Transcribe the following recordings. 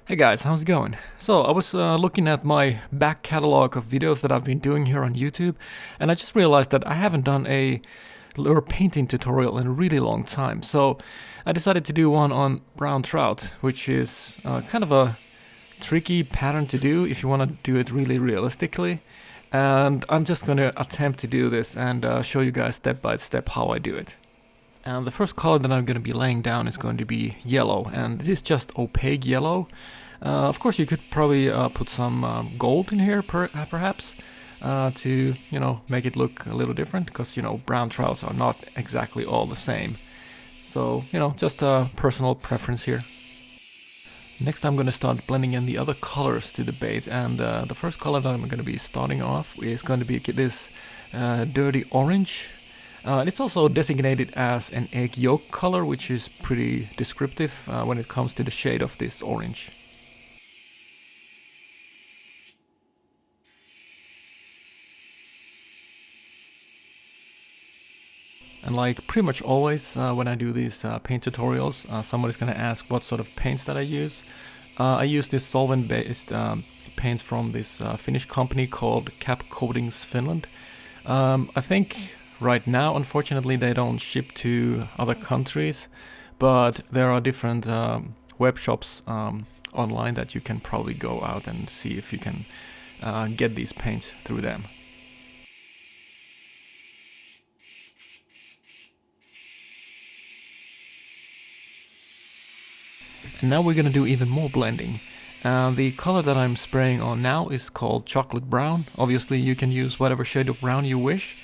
Hey guys, how's it going? So I was looking at my back catalog of videos that I've been doing here on YouTube, and I just realized that I haven't done a lure painting tutorial in a really long time. So I decided to do one on brown trout, which is kind of a tricky pattern to do if you want to do it really realistically. And I'm just going to attempt to do this and show you guys step by step how I do it. And the first color that I'm going to be laying down is going to be yellow, and this is just opaque yellow. Of course, you could probably put some gold in here, perhaps, to make it look a little different, because brown trouts are not exactly all the same. So just a personal preference here. Next, I'm going to start blending in the other colors to the bait, and the first color that I'm going to be starting off is going to be this dirty orange. It's also designated as an egg yolk color, which is pretty descriptive when it comes to the shade of this orange. And like pretty much always when I do these paint tutorials, somebody's gonna ask what sort of paints that I use. I use this solvent-based paints from this Finnish company called Cap Coatings Finland. I think right now, unfortunately, they don't ship to other countries, but there are different web shops online that you can probably go out and see if you can get these paints through them. And now we're gonna do even more blending. The color that I'm spraying on now is called chocolate brown. Obviously you can use whatever shade of brown you wish.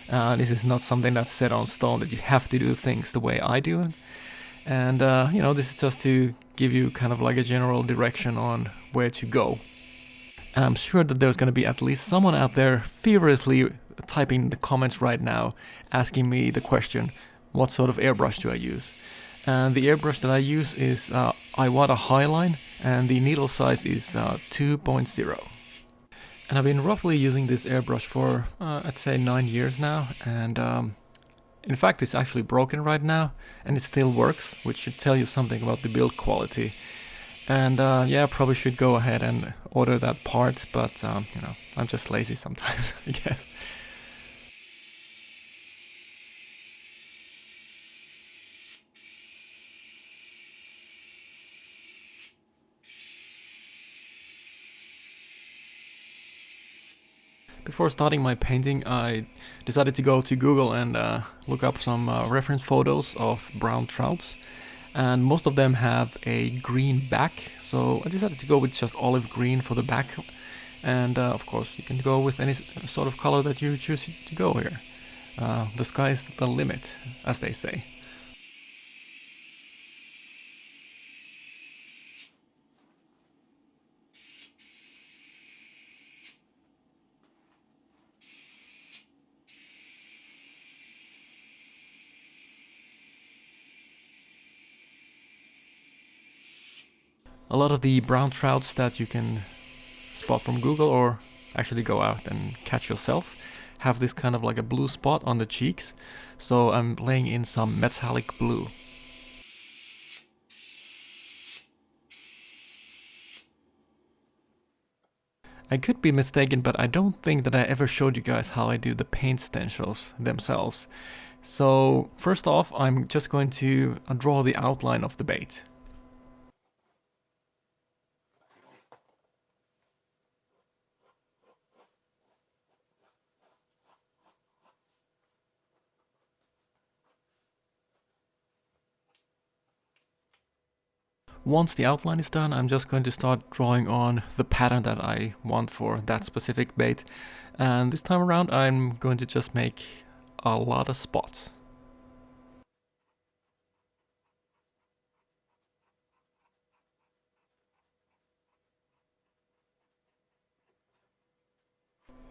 This is not something that's set on stone that you have to do things the way I do it. And this is just to give you kind of like a general direction on where to go. And I'm sure that there's gonna be at least someone out there furiously typing in the comments right now asking me the question, what sort of airbrush do I use? And the airbrush that I use is Iwata Highline, and the needle size is 2.0. And I've been roughly using this airbrush for, I'd say 9 years now, and in fact it's actually broken right now, and it still works, which should tell you something about the build quality. And yeah, I probably should go ahead and order that part, but I'm just lazy sometimes, I guess. Before starting my painting, I decided to go to Google and look up some reference photos of brown trouts. And most of them have a green back, so I decided to go with just olive green for the back. And of course, you can go with any sort of color that you choose to go here. The sky's the limit, as they say. A lot of the brown trouts that you can spot from Google, or actually go out and catch yourself, have this kind of like a blue spot on the cheeks. So I'm laying in some metallic blue. I could be mistaken, but I don't think that I ever showed you guys how I do the paint stencils themselves. So first off, I'm just going to draw the outline of the bait. Once the outline is done, I'm just going to start drawing on the pattern that I want for that specific bait. And this time around, I'm going to just make a lot of spots.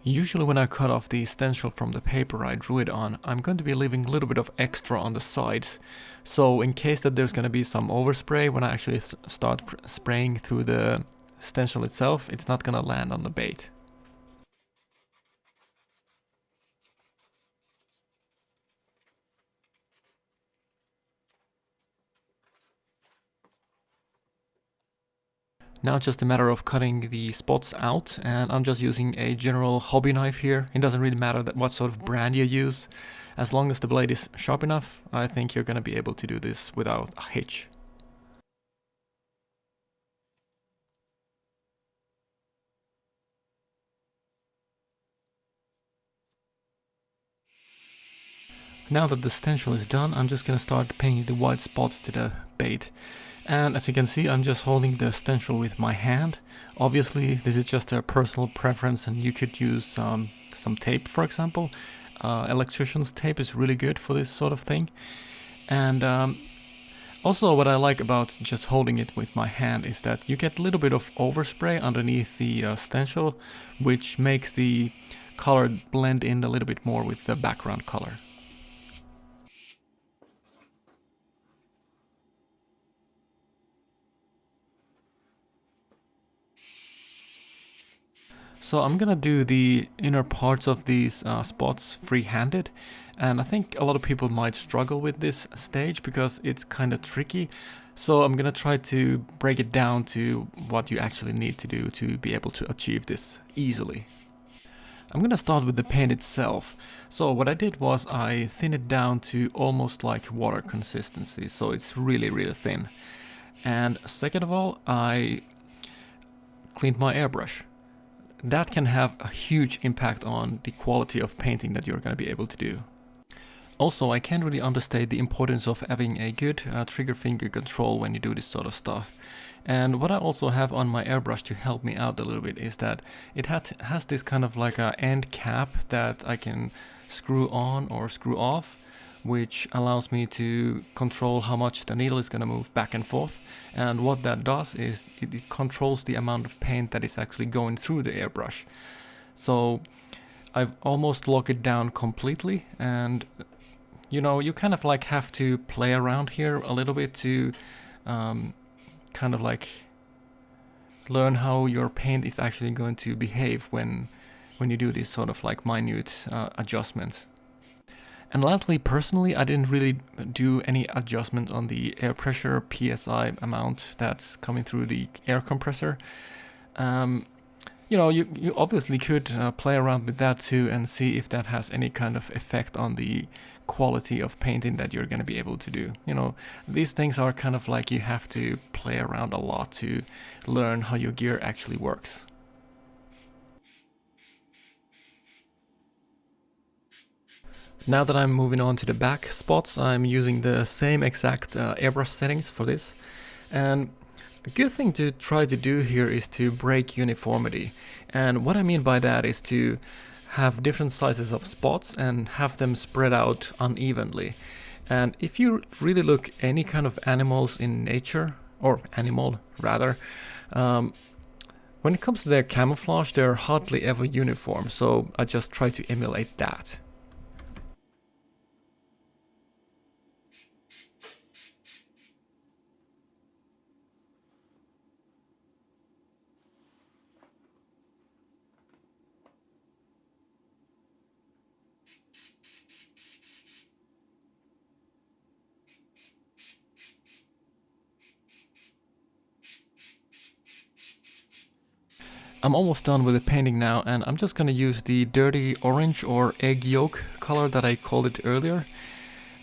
Usually when I cut off the stencil from the paper I drew it on, I'm going to be leaving a little bit of extra on the sides. So in case that there's going to be some overspray when I actually start spraying through the stencil itself, it's not going to land on the bait. Now it's just a matter of cutting the spots out, and I'm just using a general hobby knife here. It doesn't really matter what sort of brand you use. As long as the blade is sharp enough, I think you're going to be able to do this without a hitch. Now that the stencil is done, I'm just going to start painting the white spots to the bait. And as you can see, I'm just holding the stencil with my hand. Obviously, this is just a personal preference, and you could use some tape, for example. Electrician's tape is really good for this sort of thing. And also what I like about just holding it with my hand is that you get a little bit of overspray underneath the stencil, which makes the color blend in a little bit more with the background color. So I'm gonna do the inner parts of these spots free-handed, and I think a lot of people might struggle with this stage because it's kind of tricky. So I'm gonna try to break it down to what you actually need to do to be able to achieve this easily. I'm gonna start with the paint itself. So what I did was I thinned it down to almost like water consistency, so it's really thin. And second of all, I cleaned my airbrush. That can have a huge impact on the quality of painting that you're going to be able to do. Also, I can't really understate the importance of having a good trigger finger control when you do this sort of stuff. And what I also have on my airbrush to help me out a little bit is that it has this kind of like a end cap that I can screw on or screw off, which allows me to control how much the needle is going to move back and forth. And what that does is it controls the amount of paint that is actually going through the airbrush. So I've almost locked it down completely, and you know, you kind of like have to play around here a little bit to kind of like learn how your paint is actually going to behave when you do this sort of like minute adjustments. And lastly, personally, I didn't really do any adjustment on the air pressure PSI amount that's coming through the air compressor. You know, you obviously could play around with that too and see if that has any kind of effect on the quality of painting that you're going to be able to do. You know, these things are kind of like you have to play around a lot to learn how your gear actually works. Now that I'm moving on to the back spots, I'm using the same exact airbrush settings for this. And a good thing to try to do here is to break uniformity. And what I mean by that is to have different sizes of spots and have them spread out unevenly. And if you really look any kind of animals in nature, or animal rather, when it comes to their camouflage, they're hardly ever uniform. So I just try to emulate that. I'm almost done with the painting now, and I'm just gonna use the dirty orange or egg yolk color that I called it earlier,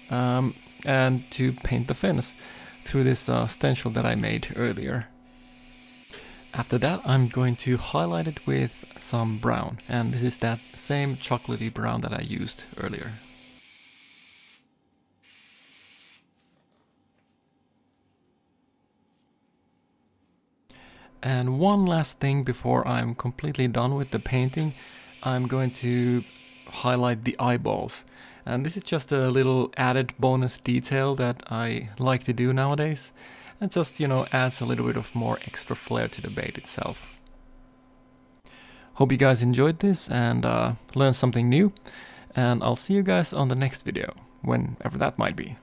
and to paint the fins through this stencil that I made earlier. After that, I'm going to highlight it with some brown, and this is that same chocolatey brown that I used earlier. And one last thing before I'm completely done with the painting, I'm going to highlight the eyeballs. And this is just a little added bonus detail that I like to do nowadays. And just, you know, adds a little bit of more extra flair to the bait itself. Hope you guys enjoyed this and learned something new. And I'll see you guys on the next video, whenever that might be.